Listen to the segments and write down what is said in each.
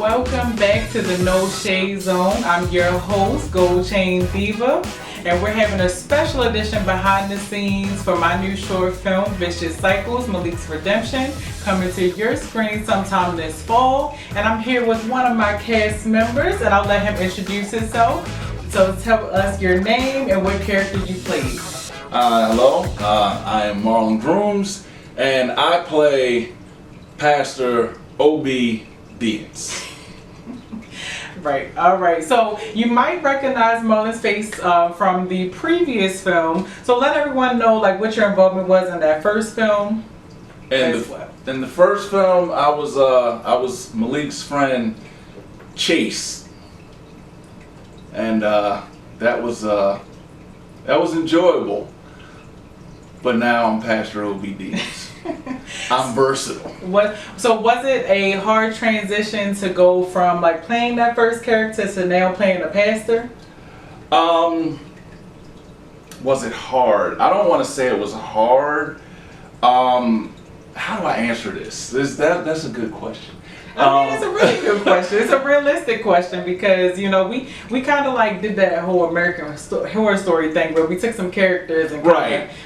Welcome back to the No Shade Zone. I'm your host, Gold Chain Diva, and we're having a special edition behind the scenes for my new short film, Vicious Cycles, Malik's Redemption, coming to your screen sometime this fall. And I'm here with one of my cast members, and I'll let him introduce himself. So tell us your name and what character you played. Hello, I am Marlon Grooms, and I play Pastor Obedience. Right, all right. So you might recognize Marlon's face from the previous film. So let everyone know like what your involvement was in that first film. In the first film, I was Malik's friend Chase, and that was enjoyable. But now I'm Pastor Obedience. I'm versatile. So was it a hard transition to go from like playing that first character to now playing a pastor? Was it hard? I don't want to say it was hard. How do I answer this? That's a good question. I mean, it's a really good question. It's a realistic question because, you know, we kind of like did that whole American Horror Story thing where we took some characters and put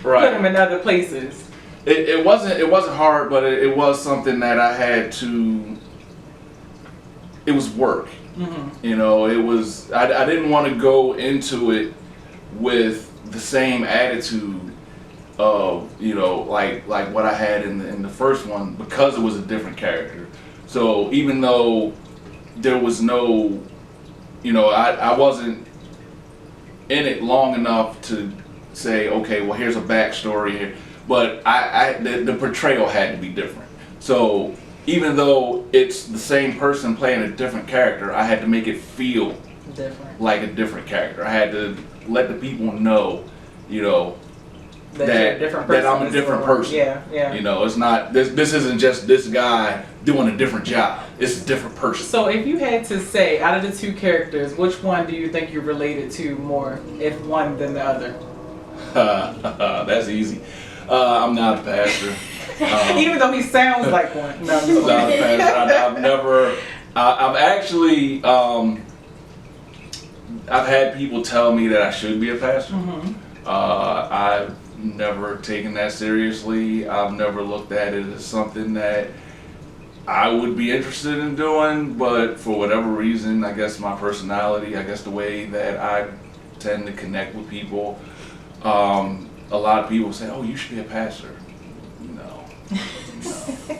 them in other places. It wasn't hard, but it was something that I had to. It was work. Mm-hmm. You know, it was. I didn't want to go into it with the same attitude of, you know, like what I had in the first one, because it was a different character. So even though there was no, you know, I wasn't in it long enough to say, okay, well, here's a backstory here. But the portrayal had to be different. So even though it's the same person playing a different character, I had to make it feel different, like a different character. I had to let the people know, you know, that I'm a different person. Yeah. You know, it's not this isn't just this guy doing a different job. It's a different person. So if you had to say, out of the two characters, which one do you think you're related to more, if one than the other? That's easy. I'm not a pastor. Even though he sounds like one. No, I'm not a pastor. I've actually, I've had people tell me that I should be a pastor. Mm-hmm. I've never taken that seriously. I've never looked at it as something that I would be interested in doing, but for whatever reason, I guess my personality, I guess the way that I tend to connect with people, a lot of people say, oh, you should be a pastor. No.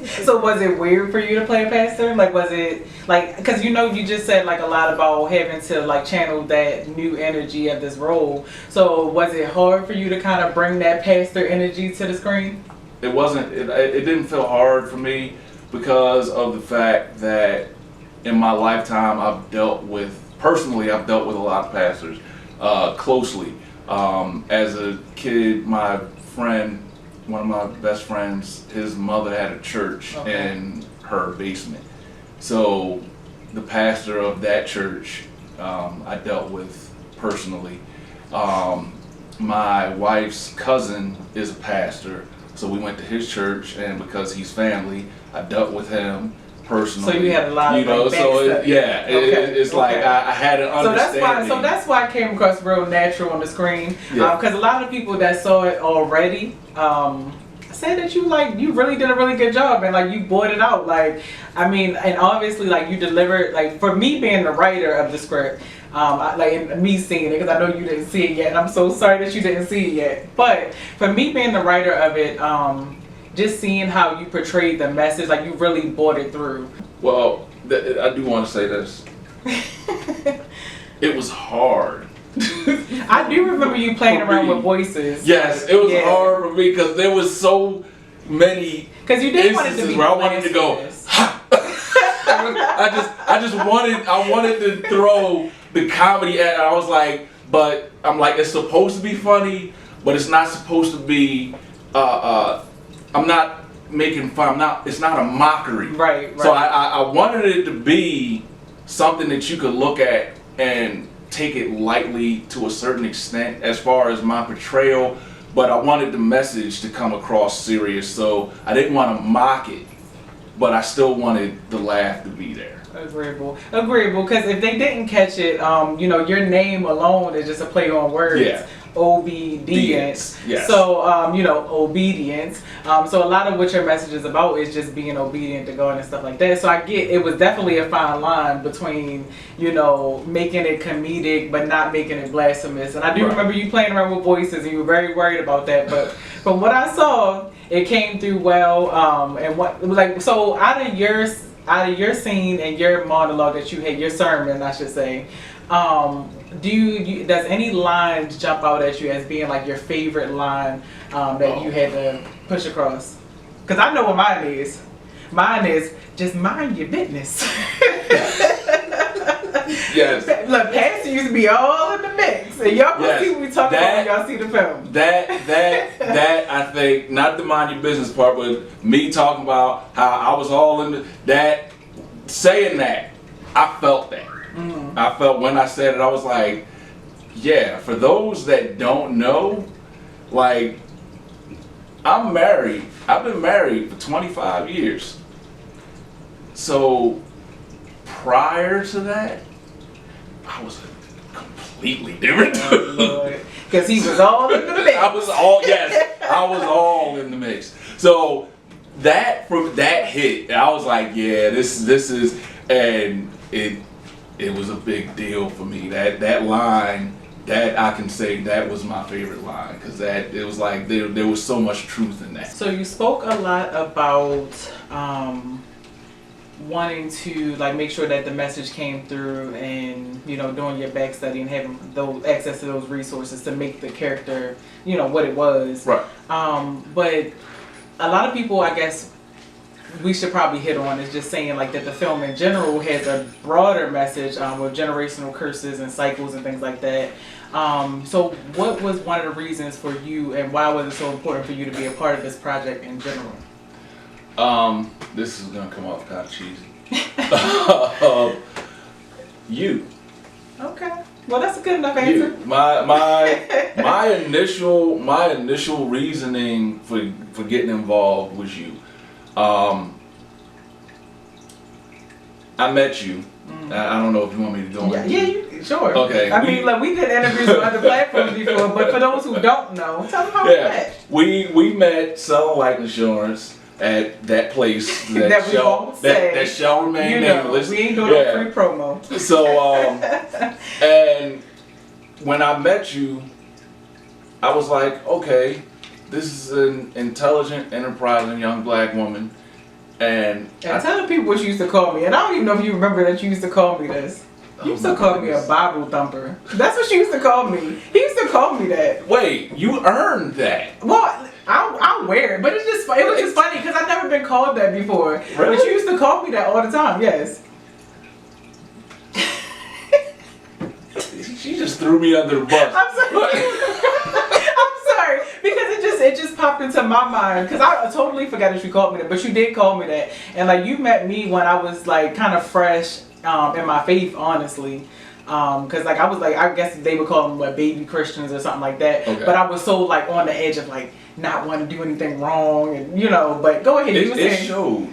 So was it weird for you to play a pastor? Like, was it like, because you know, you just said like a lot about having to like channel that new energy of this role. So was it hard for you to kind of bring that pastor energy to the screen? It wasn't, it didn't feel hard for me because of the fact that in my lifetime, I've dealt with a lot of pastors closely. As a kid, my friend, one of my best friends, his mother had a church in her basement. So the pastor of that church, I dealt with personally. My wife's cousin is a pastor, so we went to his church, and because he's family, I dealt with him personally. So you had a lot of, you know, like, it's like I had an understanding. So that's why it came across real natural on the screen. Because a lot of people that saw it already said that you really did a really good job, and like you brought it out. Like, I mean, and obviously like you delivered. Like, for me being the writer of the script, and me seeing it, because I know you didn't see it yet, and I'm so sorry that you didn't see it yet. But for me being the writer of it, just seeing how you portrayed the message, like you really brought it through. Well, I do want to say this. It was hard. I do remember you playing around with voices. Yes, it was hard for me because there was so many. Because you didn't want it to be where I wanted to go. I wanted to throw the comedy at. I was like, but I'm like, it's supposed to be funny, but it's not supposed to be. I'm not making fun. It's not a mockery. Right. So I wanted it to be something that you could look at and take it lightly to a certain extent as far as my portrayal, but I wanted the message to come across serious, so I didn't want to mock it, but I still wanted the laugh to be there. Agreeable. Because if they didn't catch it, you know, your name alone is just a play on words. Yeah. Obedience. Yes. So, you know, obedience. So a lot of what your message is about is just being obedient to God and stuff like that. So I get it was definitely a fine line between, you know, making it comedic but not making it blasphemous. And I do remember you playing around with voices and you were very worried about that. But from what I saw, it came through well. And what like so out of your scene and your monologue that you had, your sermon, I should say. Does any line jump out at you as being like your favorite line that you had to push across? Because I know what mine is. Mine is just mind your business. Yes. Look, Pastor used to be all in the mix, and y'all can see what we talking about when y'all see the film. That I think, not the mind your business part, but me talking about how I was all in that, saying that, I felt that. Mm-hmm. I felt when I said it, I was like, yeah, for those that don't know, like, I'm married. I've been married for 25 years. So, prior to that, I was a completely different dude. Because he was all in the mix. I was all in the mix. So, that hit, I was like, yeah, this is, and it was a big deal for me. That line, that I can say that was my favorite line, because it was like there was so much truth in that. So you spoke a lot about wanting to like make sure that the message came through, and you know, doing your back study and having those access to those resources to make the character, you know, what it was. Right. But a lot of people, I guess, we should probably hit on is just saying like that the film in general has a broader message with generational curses and cycles and things like that. So what was one of the reasons for you, and why was it so important for you to be a part of this project in general? This is gonna come off kind of cheesy. You. Okay. Well, that's a good enough answer. You. My initial reasoning for getting involved was you. I met you. I don't know if you want me to go into it. Sure. Okay. I mean, like, we did interviews on other platforms before, but for those who don't know, tell them how we met. We met selling life insurance at that place that shall remain nameless. We ain't doing no free promo. So and when I met you, I was like, okay, this is an intelligent, enterprising young black woman. And tell the people what you used to call me. And I don't even know if you remember that you used to call me this. You used to call me a Bible thumper. That's what she used to call me. He used to call me that. Wait, you earned that. Well, I'll wear it, but it was just funny because I've never been called that before. Really? But you used to call me that all the time, yes. She just threw me under the bus. I'm sorry. I'm sorry. Because it just popped into my mind. Because I totally forgot that you called me that. But you did call me that. And like, you met me when I was like kind of fresh in my faith, honestly. Because like, I was like, I guess they would call them like baby Christians or something like that. Okay. But I was so like on the edge of like not wanting to do anything wrong, and you know. But go ahead. It showed.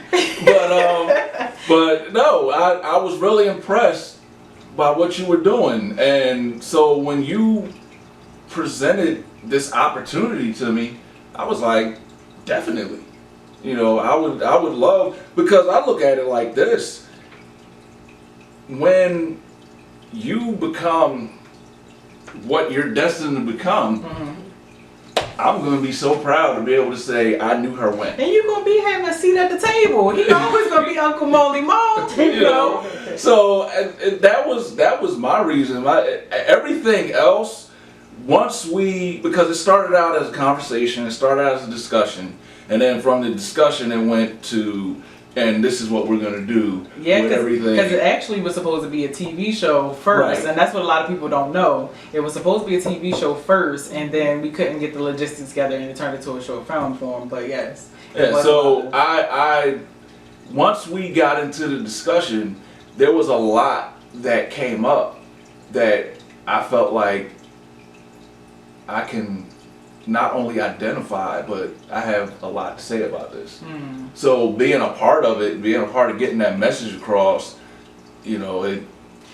But no, I was really impressed by what you were doing. And so when you presented this opportunity to me, I was like, definitely. You know, I would love, because I look at it like this. When you become what you're destined to become, I'm going to be so proud to be able to say I knew her when. And you're going to be having a seat at the table. He always going to be Uncle Molly Mo. You know? So that was my reason. Everything else, because it started out as a conversation, it started out as a discussion, and then from the discussion it went to, and this is what we're going to do with everything. Because it actually was supposed to be a TV show first, and that's what a lot of people don't know. It was supposed to be a TV show first, and then we couldn't get the logistics together, and it turned into a short film form, but yes. Yeah, so I once we got into the discussion, there was a lot that came up that I felt like I can not only identify, but I have a lot to say about this. So being a part of it, being a part of getting that message across, you know,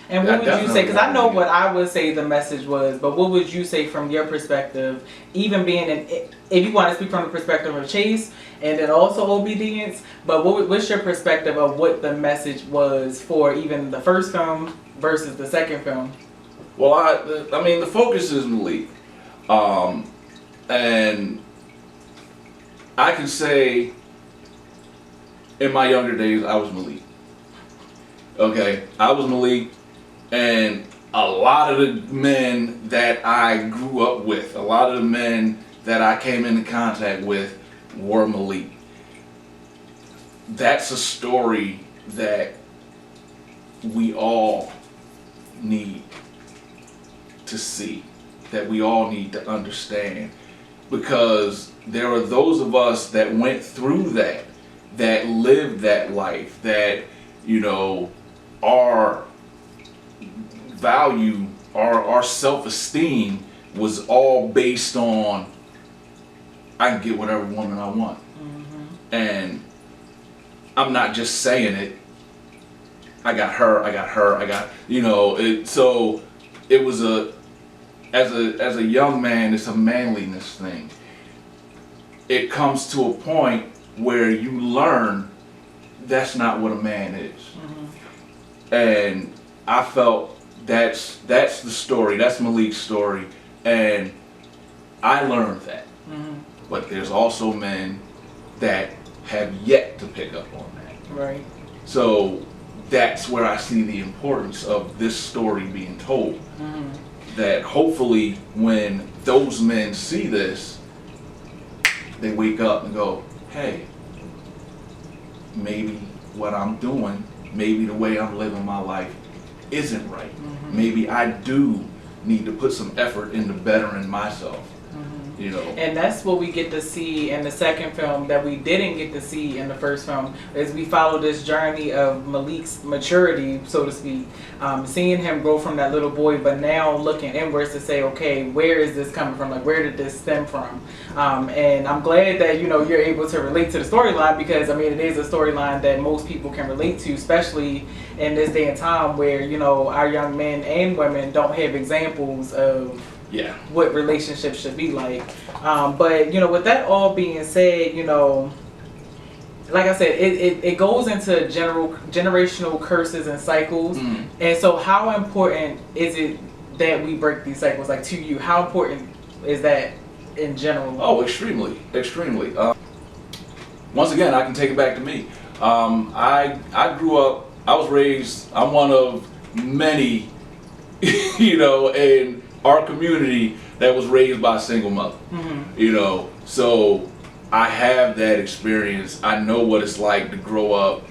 And what would you say? Because I know what I would say the message was, but what would you say from your perspective, even being if you want to speak from the perspective of Chase and then also obedience, but what's your perspective of what the message was for even the first film versus the second film? Well, I mean, the focus is Malik. And I can say in my younger days, I was Malik. Okay, I was Malik, and a lot of the men that I grew up with, a lot of the men that I came into contact with were Malik. That's a story that we all need to see, that we all need to understand, because there are those of us that went through that lived that life, that, you know, our value, our self-esteem was all based on, I can get whatever woman I want. Mm-hmm. And I'm not just saying it, I got her, you know, so it was as a young man, it's a manliness thing. It comes to a point where you learn that's not what a man is. Mm-hmm. And I felt that's the story, that's Malik's story, and I learned that. Mm-hmm. But there's also men that have yet to pick up on that. Right. So that's where I see the importance of this story being told. Mm-hmm. That hopefully when those men see this, they wake up and go, hey, maybe what I'm doing, maybe the way I'm living my life isn't right. Mm-hmm. Maybe I do need to put some effort into bettering myself. Mm-hmm. You know, and that's what we get to see in the second film that we didn't get to see in the first film, is we follow this journey of Malik's maturity, so to speak, seeing him grow from that little boy, but now looking inwards to say, okay, where is this coming from? Like, where did this stem from? And I'm glad that, you know, you're able to relate to the storyline, because I mean, it is a storyline that most people can relate to, especially in this day and time where, you know, our young men and women don't have examples of what relationships should be like. But, you know, with that all being said, you know, like I said, it goes into generational curses and cycles. Mm. And so how important is it that we break these cycles? Like, to you, how important is that in general? Oh, extremely. Once again, I can take it back to me. I grew up, I was raised, I'm one of many, you know, in our community that was raised by a single mother. Mm-hmm. You know, so I have that experience. I know what it's like to grow up.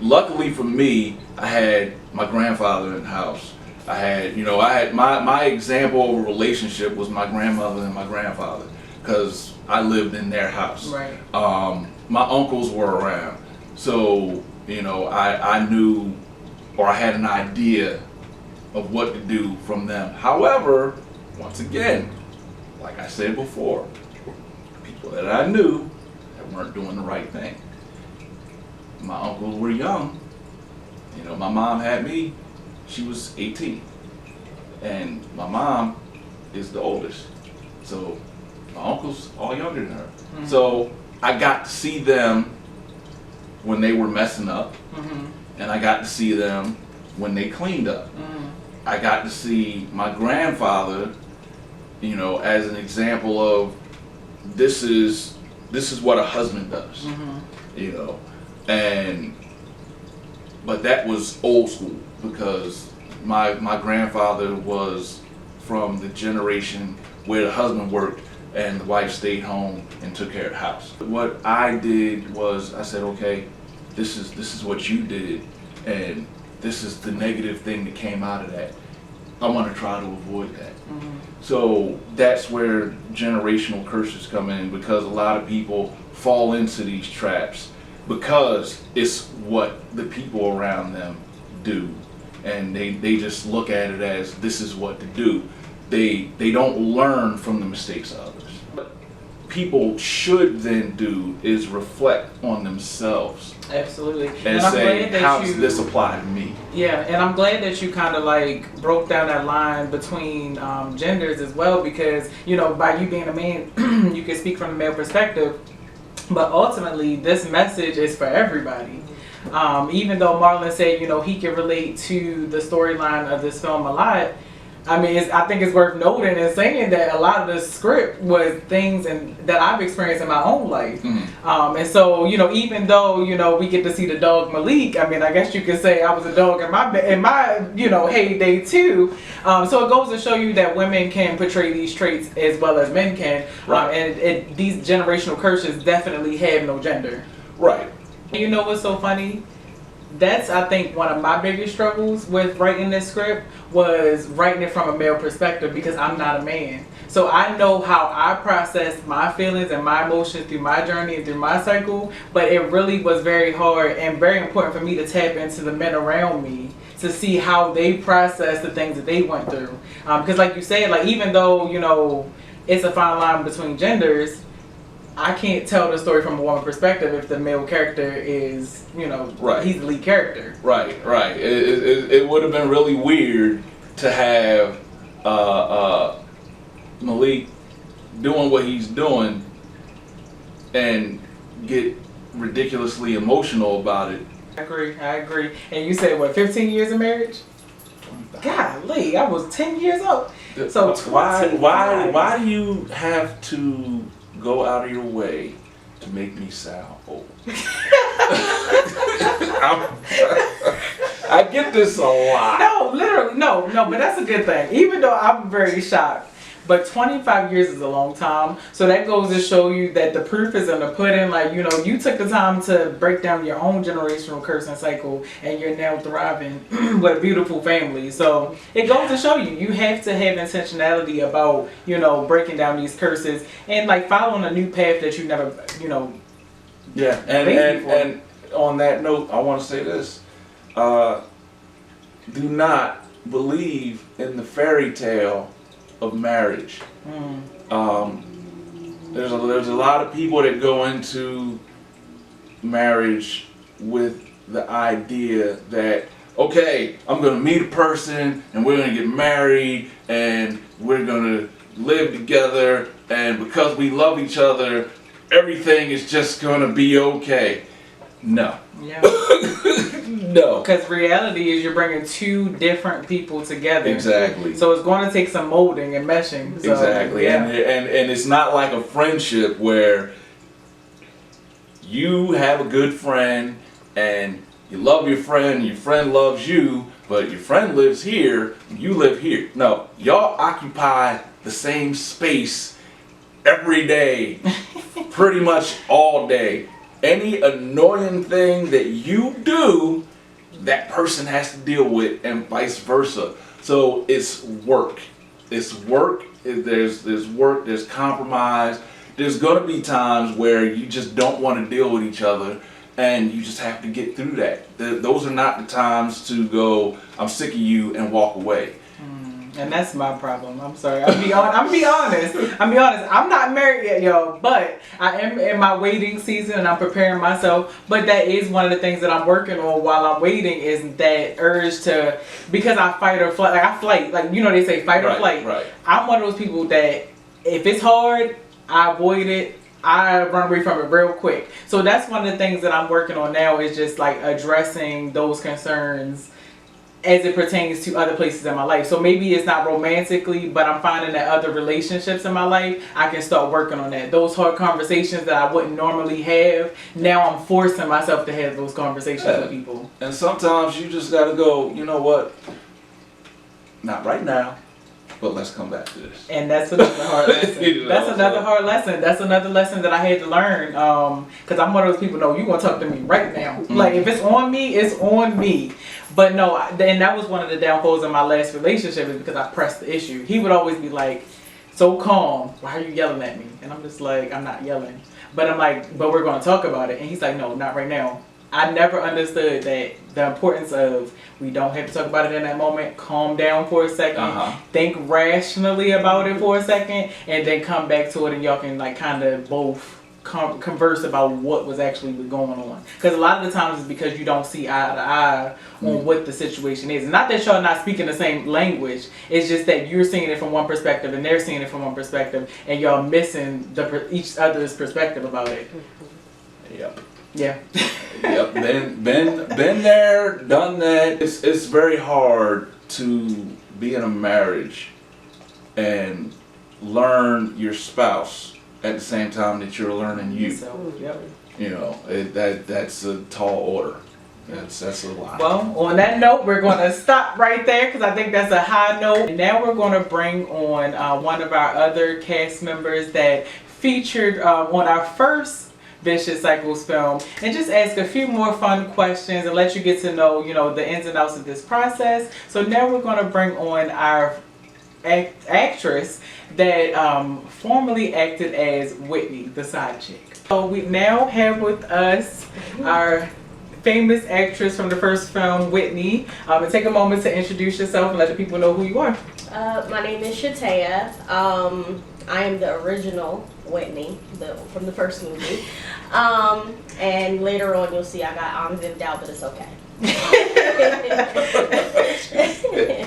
Luckily for me, I had my grandfather in the house. I had my example of a relationship was my grandmother and my grandfather, because I lived in their house. Right. My uncles were around, so, you know, I knew, or I had an idea of what to do from them. However, once again, like I said before, people that I knew that weren't doing the right thing. My uncles were young. You know, my mom had me, she was 18. And my mom is the oldest. So my uncles all younger than her. Mm-hmm. So I got to see them when they were messing up. Mm-hmm. And I got to see them when they cleaned up. Mm-hmm. I got to see my grandfather, you know, as an example of this is what a husband does. Mm-hmm. You know. But that was old school, because my grandfather was from the generation where the husband worked and the wife stayed home and took care of the house. What I did was I said, okay, this is what you did, and this is the negative thing that came out of that. I want to try to avoid that. Mm-hmm. So that's where generational curses come in, because a lot of people fall into these traps because it's what the people around them do, and they just look at it as this is what to do. They don't learn from the mistakes of others. But people should then do is reflect on themselves. Absolutely. And I'm say, glad that how does this apply to me? Yeah, and I'm glad that you kind of like broke down that line between genders as well, because, you know, by you being a man, you can speak from the male perspective, but ultimately this message is for everybody. Even though Marlon said, you know, he can relate to the storyline of this film a lot, I mean, I think it's worth noting and saying that a lot of the script was things that I've experienced in my own life. Mm-hmm. And so, you know, even though, you know, we get to see the dog Malik, I mean, I guess you could say I was a dog in my you know, heyday too. So it goes to show you that women can portray these traits as well as men can. Right. And these generational curses definitely have no gender. Right. You know what's so funny? That's, I think, one of my biggest struggles with writing this script was writing it from a male perspective, because I'm not a man. So I know how I process my feelings and my emotions through my journey and through my cycle, but it really was very hard and very important for me to tap into the men around me to see how they process the things that they went through. Because like you said, like, even though, you know, it's a fine line between genders, I can't tell the story from a woman perspective if the male character is, you know, right. He's the lead character. Right. It would have been really weird to have Malik doing what he's doing and get ridiculously emotional about it. I agree. And you said, what, 15 years of marriage? Golly, I was 10 years old. So why do you have to go out of your way to make me sound old? I get this a lot. No, literally, no, but that's a good thing. Even though I'm very shocked, but 25 years is a long time. So that goes to show you that the proof is in the pudding. Like, you know, you took the time to break down your own generational curse and cycle, and you're now thriving with a beautiful family. So it goes to show you have to have intentionality about, you know, breaking down these curses and like following a new path that you never, you know. Yeah, and on that note, I want to say this. Do not believe in the fairy tale of marriage. There's a lot of people that go into marriage with the idea that, okay, I'm gonna meet a person and we're gonna get married and we're gonna live together, and because we love each other, everything is just gonna be okay. No. Yeah. No. Because reality is you're bringing two different people together. Exactly. So it's going to take some molding and meshing. So, exactly. Yeah. And it's not like a friendship where you have a good friend and you love your friend loves you, but your friend lives here, you live here. No, y'all occupy the same space every day, pretty much all day. Any annoying thing that you do, that person has to deal with, and vice versa. So it's work. It's work. There's work. There's compromise. There's gonna be times where you just don't want to deal with each other, and you just have to get through that. Those are not the times to go, I'm sick of you, and walk away. And that's my problem. I'm sorry. I'm be honest. I'm not married yet, y'all, but I am in my waiting season and I'm preparing myself. But that is one of the things that I'm working on while I'm waiting, is that urge to, because I fight or flight. Like I flight. Like, you know, they say fight or flight. Right. I'm one of those people that if it's hard, I avoid it. I run away from it real quick. So that's one of the things that I'm working on now, is just like addressing those concerns as it pertains to other places in my life. So maybe it's not romantically, but I'm finding that other relationships in my life, I can start working on that. Those hard conversations that I wouldn't normally have, now I'm forcing myself to have those conversations with people. And sometimes you just gotta go, you know what? Not right now, but let's come back to this. And that's another hard lesson. You know, That's another hard lesson. That's another lesson that I had to learn. Because I'm one of those people, no, you're going to talk to me right now. Mm-hmm. Like, if it's on me, it's on me. But no, and that was one of the downfalls of my last relationship, is because I pressed the issue. He would always be like, so calm, why are you yelling at me? And I'm just like, I'm not yelling. But I'm like, but we're going to talk about it. And he's like, no, not right now. I never understood that the importance of we don't have to talk about it in that moment. Calm down for a second, think rationally about it for a second, and then come back to it, and y'all can like kind of both converse about what was actually going on. Because a lot of the times it's because you don't see eye to eye on what the situation is. Not that y'all not speaking the same language. It's just that you're seeing it from one perspective and they're seeing it from one perspective, and y'all missing each other's perspective about it. Yep. Yeah. Yep. Been there, done that. It's very hard to be in a marriage and learn your spouse at the same time that you're learning you. So, yep. You know, that's a tall order. That's a lot. Well, on that note, we're going to stop right there because I think that's a high note. And now we're going to bring on one of our other cast members that featured on our first Vicious Cycles film, and just ask a few more fun questions and let you get to know, the ins and outs of this process. So now we're going to bring on our actress that formerly acted as Whitney, the side chick. So we now have with us our famous actress from the first film, Whitney. And take a moment to introduce yourself and let the people know who you are. My name is Shatea. I am the original Whitney from the first movie. And later on you'll see I got Viv'd out, but it's okay.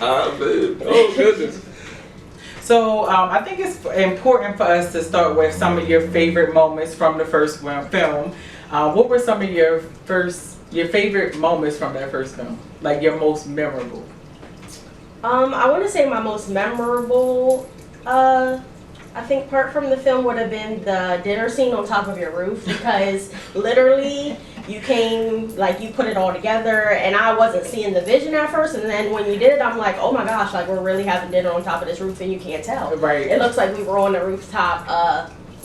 Oh goodness. So I think it's important for us to start with some of your favorite moments from the first film. What were some of your favorite moments from that first film? Like your most memorable? I want to say my most memorable, I think part from the film would have been the dinner scene on top of your roof, because literally you came, like you put it all together, and I wasn't seeing the vision at first, and then when you did it, I'm like, oh my gosh, like we're really having dinner on top of this roof and you can't tell. Right. It looks like we were on the rooftop,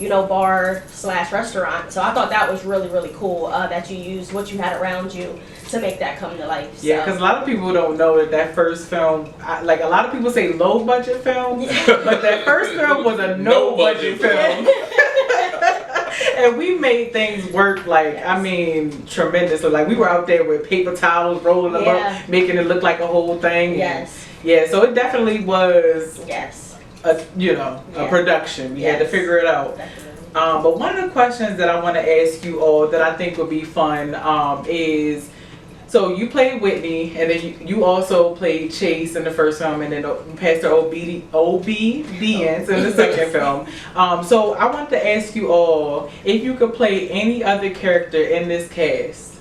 bar/restaurant. So I thought that was really, really cool that you used what you had around you to make that come to life. So. Yeah, because a lot of people don't know that first film, like a lot of people say low budget film, but that first film was a no budget film. And we made things work, tremendously. Like we were out there with paper towels, rolling them up, making it look like a whole thing. Yes. And, yeah, so it definitely was a production. We had to figure it out. But one of the questions that I want to ask you all that I think would be fun is, so you played Whitney, and then you also played Chase in the first film, and then Pastor Obedience in the second film. So I want to ask you all, if you could play any other character in this cast,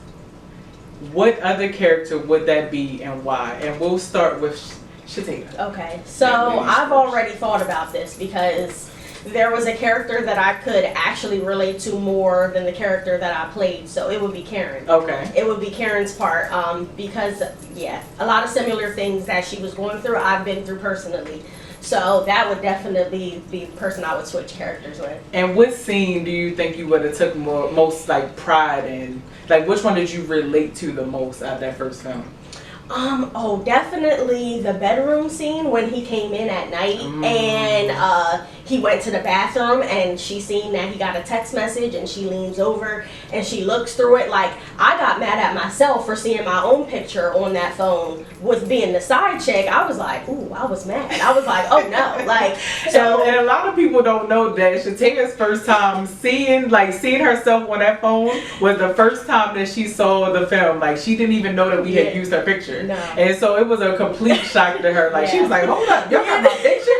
what other character would that be and why? And we'll start with Shatea. Okay, so I've already thought about this because there was a character that I could actually relate to more than the character that I played, so it would be Karen. Okay. It would be Karen's part, because, a lot of similar things that she was going through, I've been through personally. So that would definitely be the person I would switch characters with. And what scene do you think you would have took most pride in? Like, which one did you relate to the most out of that first film? Definitely the bedroom scene when he came in at night and he went to the bathroom and she seen that he got a text message, and she leans over and she looks through it. Like, I got mad at myself for seeing my own picture on that phone with being the side chick. I was like, ooh, I was mad. I was like, oh no. Like, so. And a lot of people don't know that Shatea's first time seeing herself on that phone was the first time that she saw the film. Like, she didn't even know that we had used her picture. No. And so it was a complete shock to her. Like, she was like, hold up, y'all got my picture?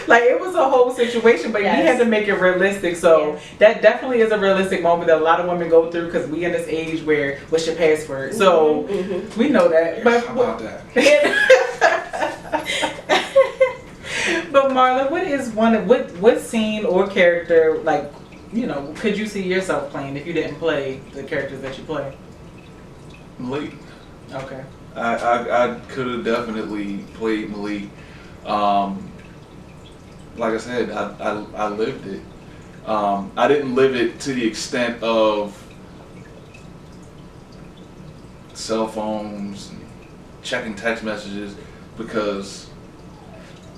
Like, it was a whole situation, but we had to make it realistic. So that definitely is a realistic moment that a lot of women go through, because we in this age where, what's your password? So we know that. But how about that? But Marla, what scene or character, could you see yourself playing if you didn't play the characters that you play? Malik. Okay. I could have definitely played Malik. Like I said, I lived it. I didn't live it to the extent of cell phones and checking text messages, because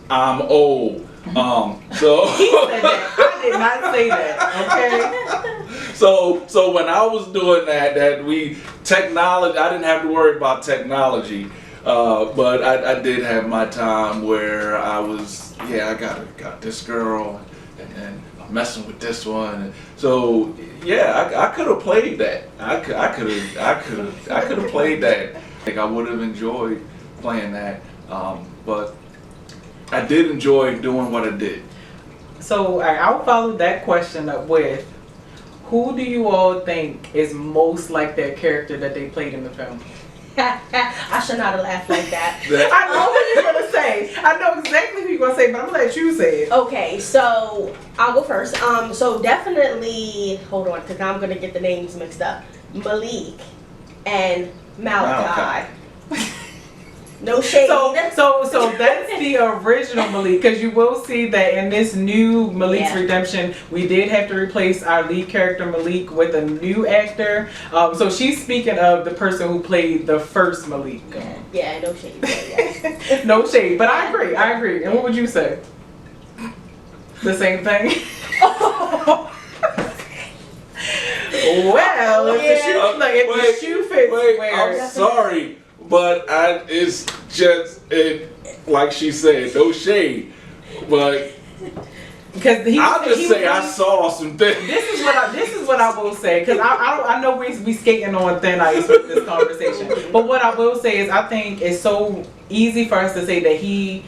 I'm old. So he said that. I did not say that. Okay. So when I was doing technology, I didn't have to worry about technology, but I did have my time where I was, I got this girl, and then I'm messing with this one. And so I could have played that. I could have played that. Like I would have enjoyed playing that, but I did enjoy doing what I did. So I'll follow that question up with, who do you all think is most like that character that they played in the film? I should not have laughed like that. I know what you're gonna say. I know exactly what you're gonna say, but I'm gonna let you say it. Okay, so I'll go first. So definitely, hold on, because now I'm gonna get the names mixed up. Malik and Malachi. No shade. So that's the original Malik, because you will see that in this new Malik's Redemption, we did have to replace our lead character Malik with a new actor. So she's speaking of the person who played the first Malik. Yeah, no shade. Yeah. No shade, but I agree. And what would you say? The same thing? Well, if the shoe fits, wear I'm sorry. But it's just like she said, no shade. But because I saw some things. This is what I will say, because I know we skating on thin ice with this conversation. But what I will say is I think it's so easy for us to say that he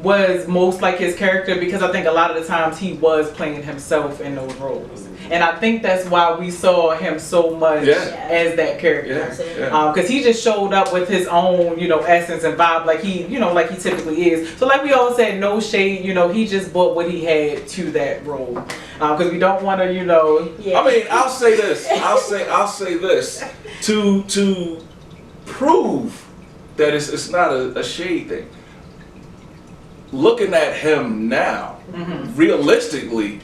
was most like his character, because I think a lot of the times he was playing himself in those roles. And I think that's why we saw him so much as that character. Because he just showed up with his own, essence and vibe, like he typically is. So like we all said, no shade, he just brought what he had to that role. Because we don't want to, I mean, I'll say this. I'll say this to prove that it's not a shade thing. Looking at him now, realistically,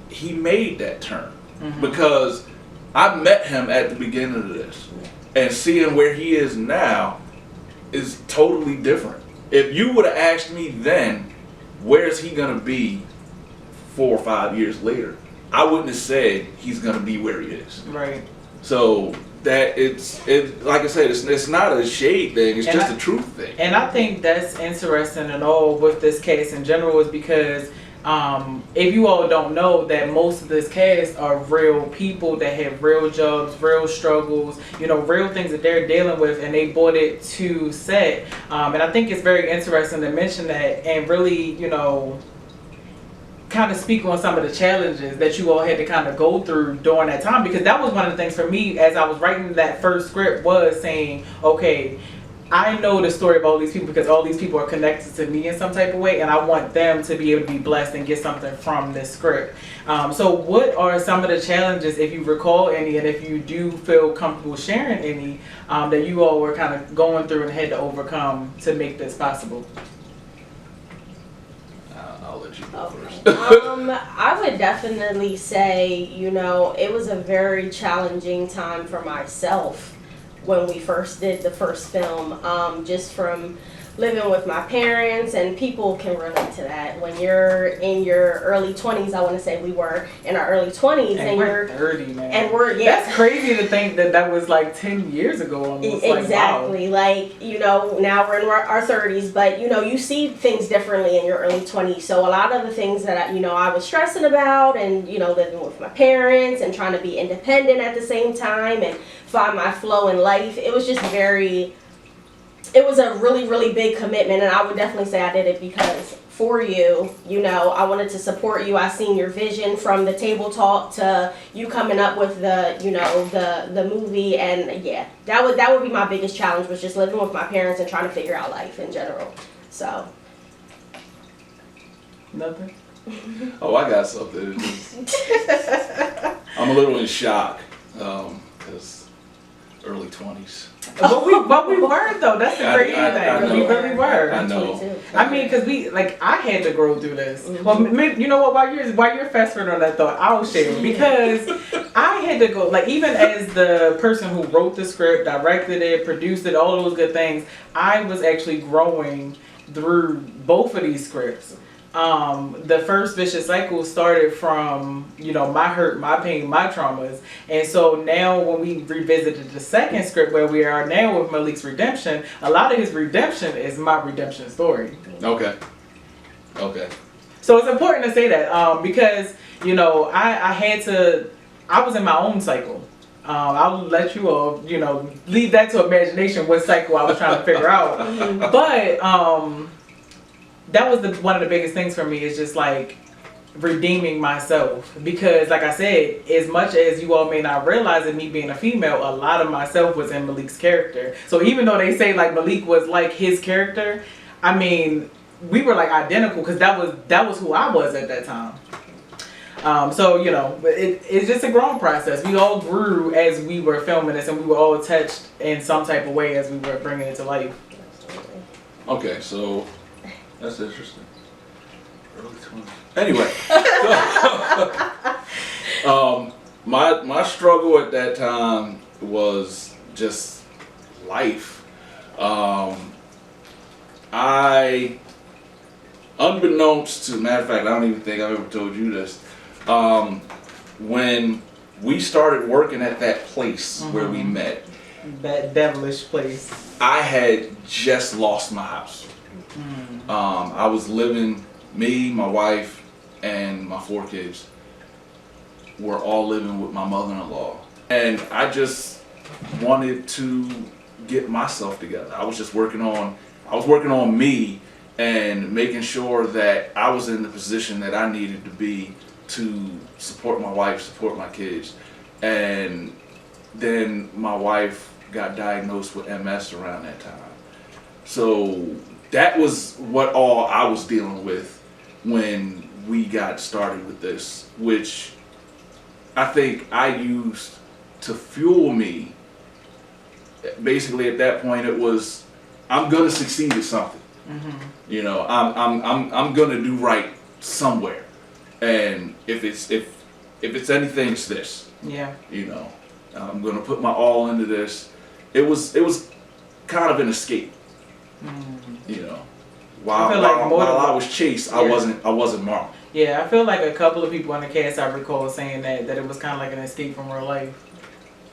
he made that turn, because I met him at the beginning of this, and seeing where he is now is totally different. If you would have asked me then, where is he gonna be 4 or 5 years later, I wouldn't have said he's gonna be where he is. Right. So that it's like I said, it's not a shade thing, it's just a truth thing. And I think that's interesting and all with this cast in general is because if you all don't know that most of this cast are real people that have real jobs, real struggles, real things that they're dealing with, and they brought it to set. And I think it's very interesting to mention that and really, kind of speak on some of the challenges that you all had to kind of go through during that time, because that was one of the things for me as I was writing that first script was saying, okay, I know the story of all these people because all these people are connected to me in some type of way, and I want them to be able to be blessed and get something from this script. So what are some of the challenges, if you recall any, and if you do feel comfortable sharing any, that you all were kind of going through and had to overcome to make this possible? I'll let you go first. I would definitely say, it was a very challenging time for myself when we first did the first film, just from living with my parents, and people can relate to that. When you're in your early 20s, I want to say we were in our early 20s, and we're 30, man. And we're that's crazy to think that was like 10 years ago almost. Exactly. Like, wow. Now we're in our 30s, but you see things differently in your early 20s. So a lot of the things that I was stressing about, and living with my parents and trying to be independent at the same time and find my flow in life, it was just it was a really, really big commitment, and I would definitely say I did it because for you, I wanted to support you. I seen your vision from the table talk to you coming up with the movie, and that would be my biggest challenge, was just living with my parents and trying to figure out life in general. So nothing. Oh, I got something. I'm a little in shock because early 20s. But we were though. That's the crazy thing. We really were. I know. I mean, because I had to grow through this. Well, you know what? While you're fast forwarding on that thought, I'll share because I had to go. Like, even as the person who wrote the script, directed it, produced it, all those good things, I was actually growing through both of these scripts. the first vicious cycle started from, you know, my hurt, my pain, my traumas. And so now when we revisited the second script where we are now with Malik's redemption, a lot of his redemption is my redemption story. Okay. So it's important to say that because, you know, I was in my own cycle. I'll let you all, you know, leave that to imagination what cycle I was trying to figure out. But that was one of the biggest things for me is just like redeeming myself. Because like I said, as much as you all may not realize it, me being a female, a lot of myself was in Malik's character. So even though they say like Malik was like his character, I mean, we were like identical because that was who I was at that time. So, you know, it's just a growing process. We all grew as we were filming this, and we were all touched in some type of way as we were bringing it to life. Okay, so that's interesting. Early 20s. Anyway, so, my struggle at that time was just life. Unbeknownst to, matter of fact, I don't even think I've ever told you this. When we started working at that place where we met, that devilish place, I had just lost my house. I was living, me, my wife, and my 4 kids were all living with my mother-in-law. And I just wanted to get myself together. I was working on me and making sure that I was in the position that I needed to be to support my wife, support my kids. And then my wife got diagnosed with MS around that time. So that was what all I was dealing with when we got started with this, which I think I used to fuel me. Basically at that point it was, I'm gonna succeed at something. You know, I'm gonna do right somewhere. And if it's anything, it's this. Yeah. You know, I'm gonna put my all into this. It was kind of an escape. You know, while I was chased, I wasn't marked. Yeah, I feel like a couple of people on the cast I recall saying that it was kind of like an escape from real life.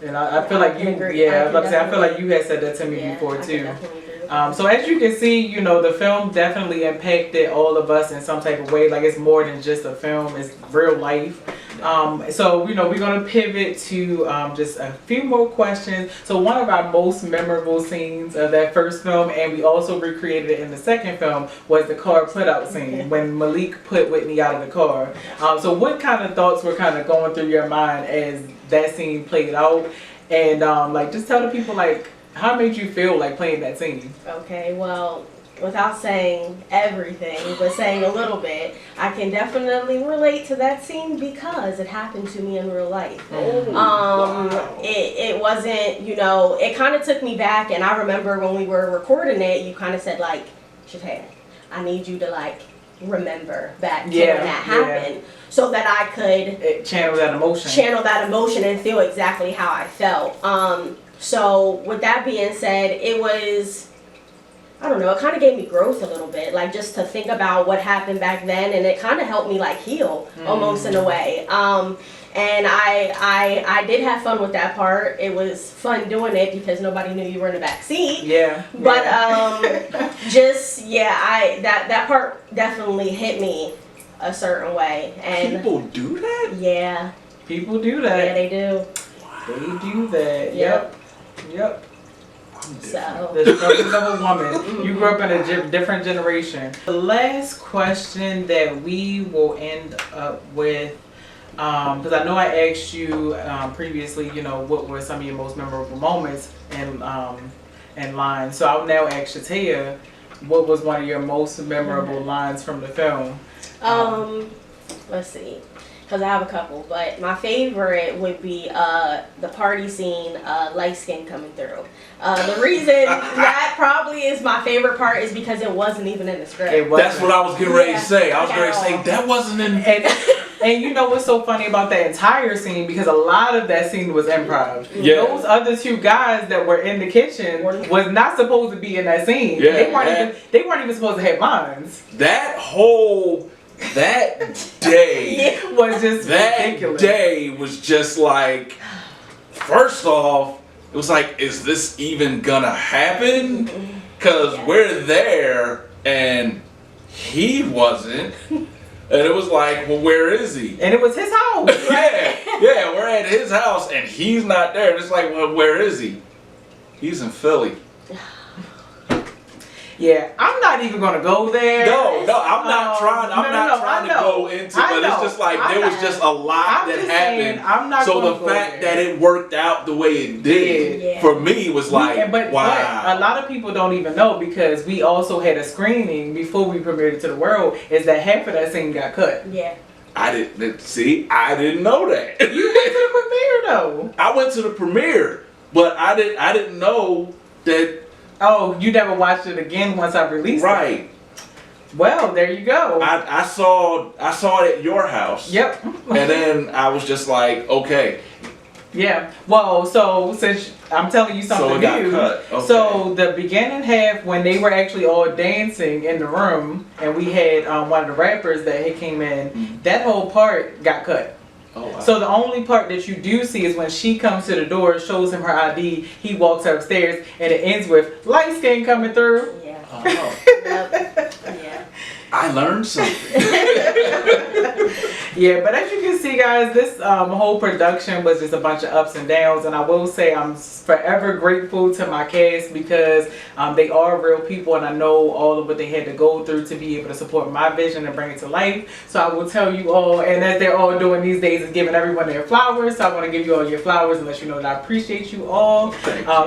And I feel like you, yeah, I feel like you had said that to me before too. So as you can see, you know, the film definitely impacted all of us in some type of way. Like it's more than just a film, it's real life. So, you know, we're going to pivot to just a few more questions. So one of our most memorable scenes of that first film, and we also recreated it in the second film, was the car put out scene when Malik put Whitney out of the car. So what kind of thoughts were kind of going through your mind as that scene played out? And like, just tell the people, like, how made you feel like playing that scene? Okay, well, without saying everything, but saying a little bit, I can definitely relate to that scene because it happened to me in real life. Wow. It wasn't, you know, it kind of took me back, and I remember when we were recording it, you kind of said like, Shataya, I need you to like remember back to when that happened, so that I could channel that emotion and feel exactly how I felt. So with that being said, it was, I don't know, it kind of gave me growth a little bit, like just to think about what happened back then, and it kind of helped me like heal almost in a way. And I did have fun with that part. It was fun doing it because nobody knew you were in the back seat. Yeah. But that part definitely hit me a certain way. And people do that? Yeah. People do that. Yeah, they do. Wow. They do that. Yep. So the struggles of a woman. You grew up in a different generation. The last question that we will end up with, because I know I asked you previously, you know, what were some of your most memorable moments in lines. So I'll now ask Shataya, what was one of your most memorable lines from the film? Let's see. Because I have a couple, but my favorite would be the party scene, light skin coming through. The reason that probably is my favorite part is because it wasn't even in the script. That's what I was getting ready to say. I was going to say that wasn't in. And you know what's so funny about that entire scene, because a lot of that scene was improv. Yeah. Those other 2 guys that were in the kitchen was not supposed to be in that scene. Yeah. They weren't even supposed to have lines. That whole that day was just ridiculous. day was just like, first off, it was like, is this even gonna happen? Because we're there and he wasn't. And it was like, well, where is he? And it was his house. Yeah, we're at his house and he's not there. And it's like, well, where is he? He's in Philly. Yeah, I'm not even gonna go there. No, I'm not trying. I'm not trying to go into, but it's just like there was just a lot that happened. I'm not so gonna the go fact there. that it worked out the way it did for me was like, but wow. a lot of people don't even know, because we also had a screening before we premiered it to the world, is that half of that scene got cut. Yeah. I didn't know that. You went to the premiere though. I went to the premiere, but I didn't know that. Oh, you never watched it again once I released it? Right. Well, there you go. I saw it at your house. Yep. And then I was just like, okay. Yeah. Well, so since I'm telling you something So it got new, cut. Okay. so the beginning half, when they were actually all dancing in the room, and we had one of the rappers that he came in, that whole part got cut. Oh, wow. So the only part that you do see is when she comes to the door, shows him her ID, he walks upstairs, and it ends with light skin coming through. Yeah. Oh. Yeah. I learned something. Yeah, but as you can see, guys, this whole production was just a bunch of ups and downs, and I will say I'm forever grateful to my cast, because they are real people, and I know all of what they had to go through to be able to support my vision and bring it to life. So I will tell you all, and as they're all doing these days, is giving everyone their flowers. So I want to give you all your flowers and let you know that I appreciate you all.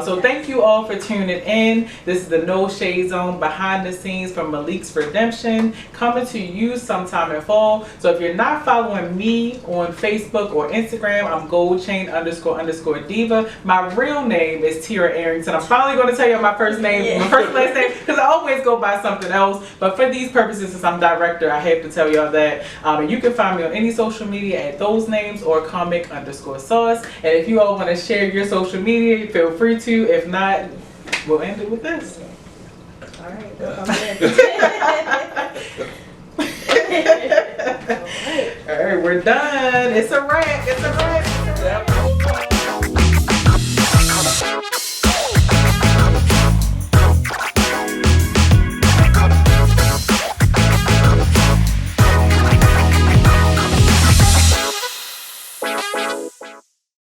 So thank you all for tuning in. This is the No Shade Zone behind the scenes from Malik's Redemption, coming to you sometime in fall. So if you're not following me on Facebook or Instagram, I'm goldchain__diva. My real name is Tira Arrington. I'm finally going to tell you my first name, my first last name, because I always go by something else. But for these purposes, since I'm director, I have to tell y'all that. And you can find me on any social media at those names or comic_sauce. And if you all want to share your social media, feel free to. If not, we'll end it with this. All right. Well, I'm All right, we're done. It's a wrap. It's a wrap.